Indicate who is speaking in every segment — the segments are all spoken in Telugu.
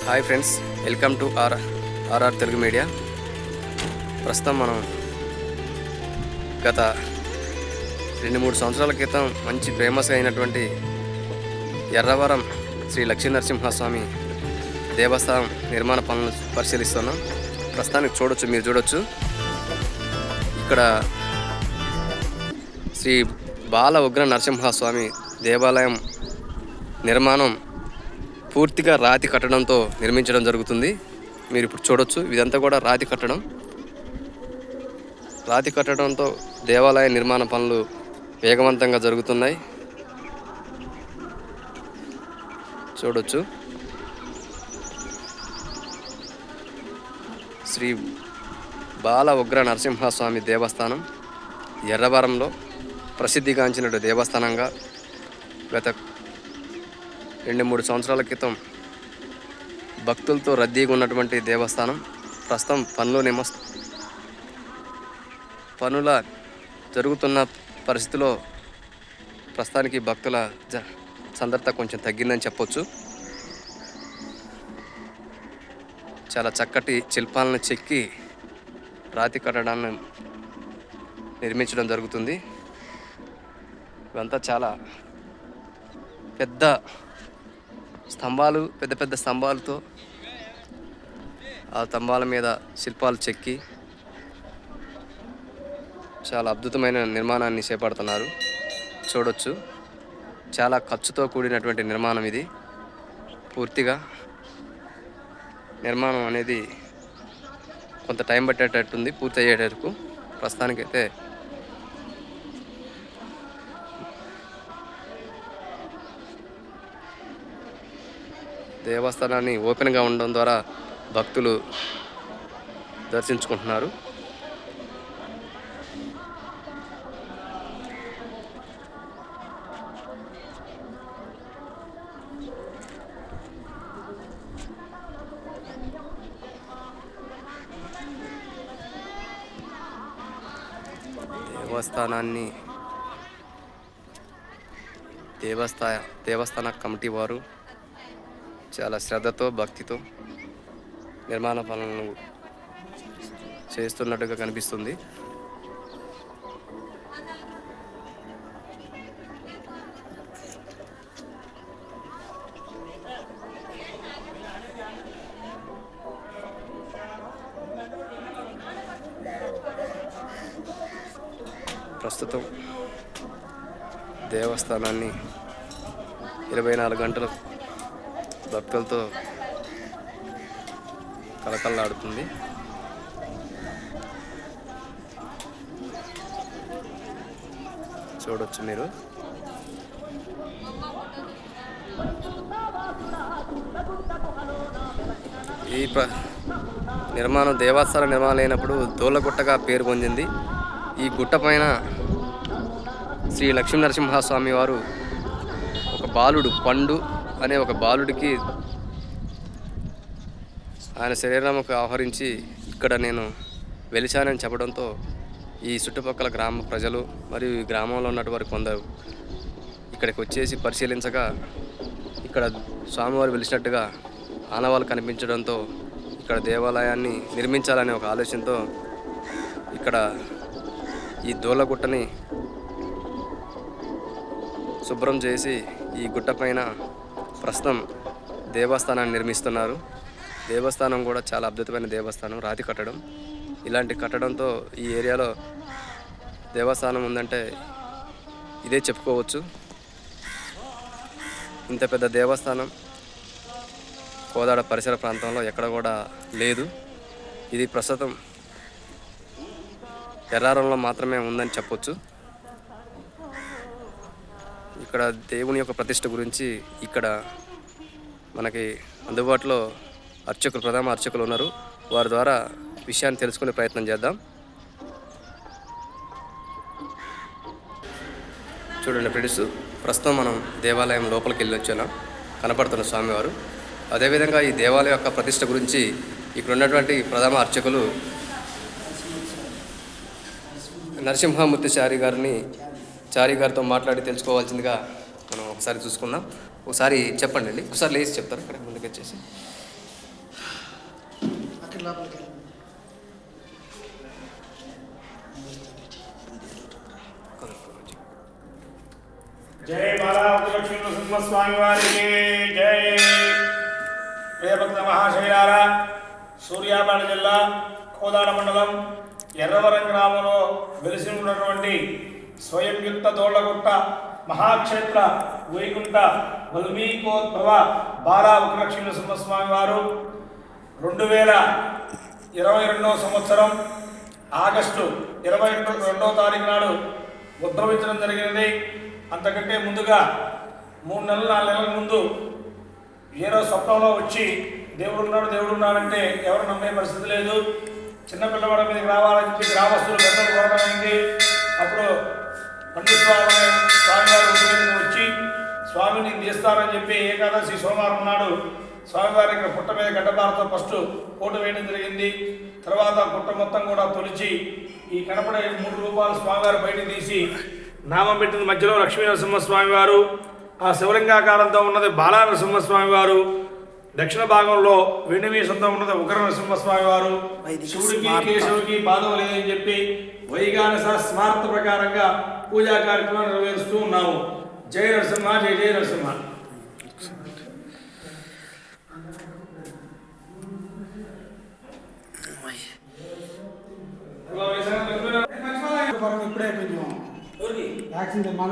Speaker 1: Hi friends, welcome to RR Telugu media. ప్రస్తుతం మనం గత 2-3 సంవత్సరాల క్రితం మంచి ఫేమస్ అయినటువంటి ఎర్రవరం శ్రీ లక్ష్మీ నరసింహస్వామి దేవస్థానం నిర్మాణ పనులను పరిశీలిస్తున్నాం. ప్రస్తుతానికి మీరు చూడొచ్చు ఇక్కడ శ్రీ బాల ఉగ్ర నరసింహస్వామి దేవాలయం నిర్మాణం పూర్తిగా రాతి కట్టడంతో నిర్మించడం జరుగుతుంది. మీరు ఇప్పుడు చూడొచ్చు, ఇదంతా కూడా రాతి కట్టడంతో దేవాలయ నిర్మాణ పనులు వేగవంతంగా జరుగుతున్నాయి. చూడొచ్చు శ్రీ బాల ఉగ్ర నరసింహస్వామి దేవస్థానం ఎర్రవరంలో ప్రసిద్ధిగాంచిన దేవస్థానంగా గత 2-3 సంవత్సరాల క్రితం భక్తులతో రద్దీగా ఉన్నటువంటి దేవస్థానం ప్రస్తుతం పనుల జరుగుతున్న పరిస్థితిలో ప్రస్తుతానికి భక్తుల సందర్భత కొంచెం తగ్గిందని చెప్పొచ్చు. చాలా చక్కటి శిల్పాలను చెక్కి రాతి కట్టడాన్ని నిర్మించడం జరుగుతుంది. ఇవంతా చాలా పెద్ద స్తంభాలతో ఆ స్తంభాల మీద శిల్పాలు చెక్కి చాలా అద్భుతమైన నిర్మాణాన్ని చేపడుతున్నారు. చూడొచ్చు, చాలా ఖర్చుతో కూడినటువంటి నిర్మాణం ఇది. పూర్తిగా నిర్మాణం అనేది కొంత టైం పట్టేటట్టుంది పూర్తి అయ్యేటరకు. ప్రస్తుతానికైతే దేవస్థానాన్ని ఓపెన్గా ఉండడం ద్వారా భక్తులు దర్శించుకుంటున్నారు. దేవస్థాన కమిటీ వారు చాలా శ్రద్ధతో భక్తితో నిర్మాణ పనులను చేస్తున్నట్టుగా కనిపిస్తుంది. ప్రస్తుతం దేవస్థానాన్ని 24 గంటలు భక్తులతో కలకల్లాడుతుంది. చూడొచ్చు మీరు. ఈ దేవస్థాన నిర్మాణం అయినప్పుడు దోళ్ళగుట్టగా పేరు పొందింది. ఈ గుట్ట పైన శ్రీ లక్ష్మీ నరసింహస్వామి వారు ఒక బాలుడు పండు అనే ఒక బాలుడికి ఆయన శరీరంకు ఆహరించి ఇక్కడ నేను వెలిచానని చెప్పడంతో ఈ చుట్టుపక్కల గ్రామ ప్రజలు మరియు ఈ గ్రామంలో ఉన్నటువంటి కొందరు ఇక్కడికి వచ్చేసి పరిశీలించగా ఇక్కడ స్వామివారు వెలిసినట్టుగా ఆనవాళ్ళు కనిపించడంతో ఇక్కడ దేవాలయాన్ని నిర్మించాలనే ఒక ఆలోచనతో ఇక్కడ ఈ దోళ్ళగుట్టని శుభ్రం చేసి ఈ గుట్ట పైన ప్రస్తుతం దేవస్థానాన్ని నిర్మిస్తున్నారు. దేవస్థానం కూడా చాలా అద్భుతమైన దేవస్థానం, రాతి కట్టడం. ఇలాంటి కట్టడంతో ఈ ఏరియాలో దేవస్థానం ఉందంటే ఇదే చెప్పుకోవచ్చు. ఇంత పెద్ద దేవస్థానం కోదాడ పరిసర ప్రాంతంలో ఎక్కడ కూడా లేదు. ఇది ప్రస్తుతం ఎర్రారంలో మాత్రమే ఉందని చెప్పొచ్చు. ఇక్కడ దేవుని యొక్క ప్రతిష్ఠ గురించి ఇక్కడ మనకి అందుబాటులో ప్రధాన అర్చకులు ఉన్నారు. వారి ద్వారా విషయాన్ని తెలుసుకునే ప్రయత్నం చేద్దాం. చూడండి ఫ్రెండ్స్, ప్రస్తుతం మనం దేవాలయం లోపలికి వెళ్ళి వచ్చాను. కనపడుతున్న స్వామివారు. అదేవిధంగా ఈ దేవాలయం యొక్క ప్రతిష్ఠ గురించి ఇక్కడ ఉన్నటువంటి ప్రధాన అర్చకులు నరసింహమూర్తి చారి గారితో మాట్లాడి తెలుసుకోవాల్సిందిగా మనం ఒకసారి చూసుకుందాం. ఒకసారి చెప్పండి అండి, ఒకసారి లేచి చెప్తారు ఇక్కడ ముందుకు వచ్చేసి.
Speaker 2: జై బాలావతి సింహస్వామి వారికి జై. ప్రియభక్త మహాశైలారా, సూర్యాపేట జిల్లా కోదాడ మండలం ఎర్రవరం గ్రామంలో వెలిసి ఉన్నటువంటి స్వయంయుక్త దోళ్లగుట్ట మహాక్షేత్ర వైకుంఠ వల్మీకోద్భవ బాలా వక్రలక్ష్మీ సింహస్వామి వారు 2022 సంవత్సరం ఆగస్టు 22వ తారీఖు నాడు ఉద్భవించడం జరిగినది. అంతకంటే ముందుగా 3 నెలలు 4 నెలల ముందు ఏదో స్వప్నంలో వచ్చి దేవుడు ఉన్నాడంటే ఎవరు నమ్మే పరిస్థితి లేదు. చిన్న పిల్లవాడి మీదకి రావాలని చెప్పి గ్రామస్తులు పెద్దలు కోరడమైంది. అప్పుడు పండిత స్వామివారు మీదకి వచ్చి స్వామిని తీస్తారని చెప్పి ఏకాదశి సోమవారం నాడు స్వామివారి ఇక్కడ పుట్ట మీద గడ్డపారతో ఫస్ట్ పోటు వేయడం జరిగింది. తర్వాత పుట్ట మొత్తం కూడా తొలిచి ఈ కనపడే 3 రూపాయలు స్వామివారు బయట తీసి నామం పెట్టిన మధ్యలో లక్ష్మీ నరసింహస్వామి వారు, ఆ శివలింగాకారంతో ఉన్నది బాలా నరసింహస్వామి వారు, దక్షిణ భాగంలో వెండిమీసంతో ఉన్నది ఉగ్ర నరసింహస్వామి వారు. శివుడికి కేశవుడికి బాధం లేదని చెప్పి వైగానస స్మార్త ప్రకారంగా పూజా కార్యక్రమాలు నిర్వహిస్తూ ఉన్నాము. జయ నరసింహ, జయ జయ నరసింహ.
Speaker 3: ఇప్పుడే యాక్సిడెంట్ మన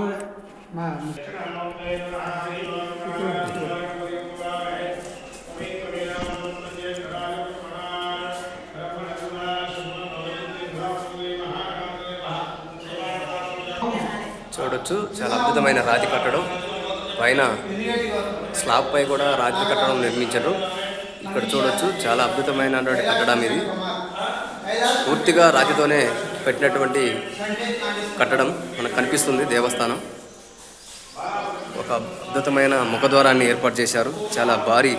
Speaker 1: చూడొచ్చు, చాలా అద్భుతమైన రాతి కట్టడం. పైన స్లాబ్ పై కూడా రాతి కట్టడం నిర్మించారు. ఇక్కడ చూడొచ్చు, చాలా అద్భుతమైనటువంటి కట్టడం ఇది. పూర్తిగా రాతితోనే పెట్టినటువంటి కట్టడం మనకు కనిపిస్తుంది. దేవస్థానం ఒక అద్భుతమైన ముఖద్వారాన్ని ఏర్పాటు చేశారు. చాలా భారీ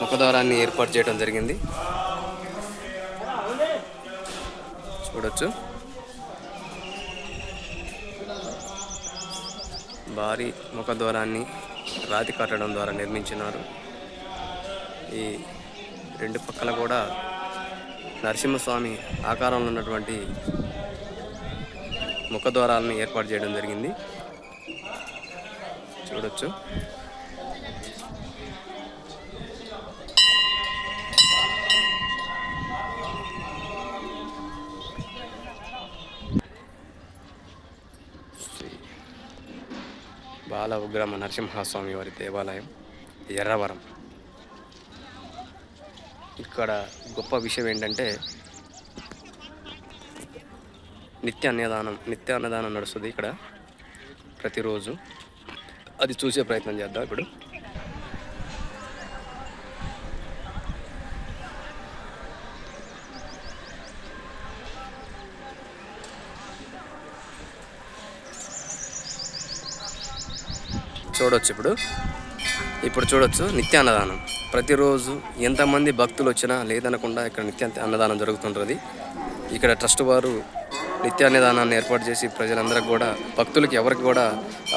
Speaker 1: ముఖద్వారాన్ని ఏర్పాటు చేయడం జరిగింది. చూడొచ్చు, భారీ ముఖద్వారాన్ని రాతి కట్టడం ద్వారా నిర్మించినారు. ఈ 2 పక్కల కూడా నరసింహస్వామి ఆకారంలో ఉన్నటువంటి ముఖద్వారాలను ఏర్పాటు చేయడం జరిగింది. చూడొచ్చు, బాల ఉగ్రమ నరసింహస్వామి వారి దేవాలయం ఎర్రవరం. ఇక్కడ గొప్ప విషయం ఏంటంటే నిత్య అన్నదానం నడుస్తుంది ఇక్కడ ప్రతిరోజు. అది చూసే ప్రయత్నం చేద్దాం ఇప్పుడు. చూడొచ్చు ఇప్పుడు చూడొచ్చు నిత్య అన్నదానం. ప్రతిరోజు ఎంతమంది భక్తులు వచ్చినా లేదనకుండా ఇక్కడ నిత్య అన్నదానం జరుగుతుంటుంది. ఇక్కడ ట్రస్ట్ వారు నిత్య అన్నదానాన్ని ఏర్పాటు చేసి ప్రజలందరికీ కూడా, భక్తులకి ఎవరికి కూడా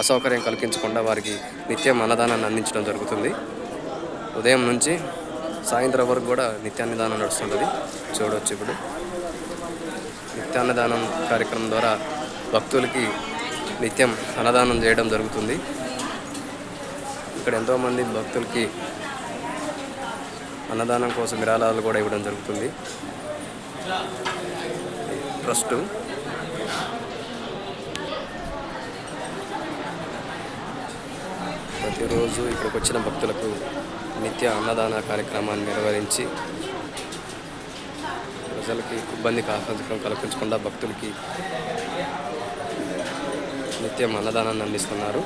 Speaker 1: అసౌకర్యం కలిగించకుండా వారికి నిత్యం అన్నదానాన్ని అందించడం జరుగుతుంది. ఉదయం నుంచి సాయంత్రం వరకు కూడా నిత్య అన్నదానం నడుస్తుంటుంది. చూడవచ్చు, ఇప్పుడు నిత్య అన్నదానం కార్యక్రమం ద్వారా భక్తులకి నిత్యం అన్నదానం చేయడం జరుగుతుంది. ఇక్కడ ఎంతోమంది భక్తులకి అన్నదానం కోసం విరాళాలు కూడా ఇవ్వడం జరుగుతుంది. ట్రస్టు ప్రతిరోజు ఇక్కడికి వచ్చిన భక్తులకు నిత్య అన్నదాన కార్యక్రమాన్ని నిర్వహించి ప్రజలకి ఇబ్బంది కల్పించకుండా భక్తులకి నిత్యం అన్నదానాన్ని అందిస్తున్నారు.